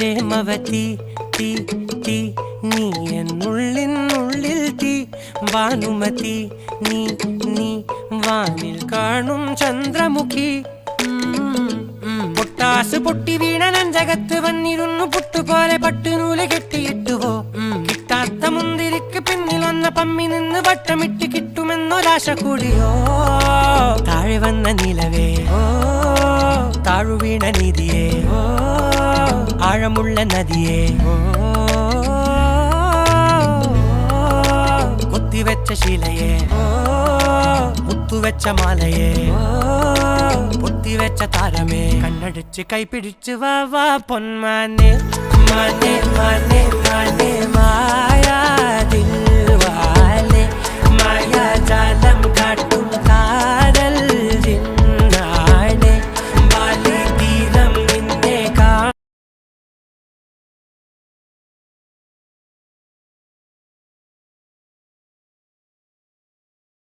പ്രേമവതി തീ തീ നീ എന്നുള്ളിൽ തീ ഭാനുമതി നീ നീ വാനിൽ കാണും ചന്ദ്രമുഖി പൊട്ടാസ് പൊട്ടി വീണ നെഞ്ചകത്ത് വന്നിരുന്നു പുട്ടുപോലെ പട്ടുനൂല് കെട്ടിയിട്ടുവോ കിട്ടാത്ത മുന്തിരിക്ക് പിന്നിൽ വന്ന പമ്മി നിന്ന് വട്ടമിട്ട് കിട്ടുമെന്നൊരാശ കൂടിയോ താഴെ വന്ന നിലവേ താഴു വീണ നിധിയേ ആഴമുള്ള നദിയേ കൊത്തിവെച്ച ശിലയേ മുത്തുവെച്ച മാലയേ പൊത്തിവെച്ച താരമേ കണ്ണടിച്ച് കൈപിടിച്ച് വാ വാ പൊന്മാനെ മാനെ മാനെ മാനെ മായാ ദിൽവാലെ മായാ ജാലം കാട്ടി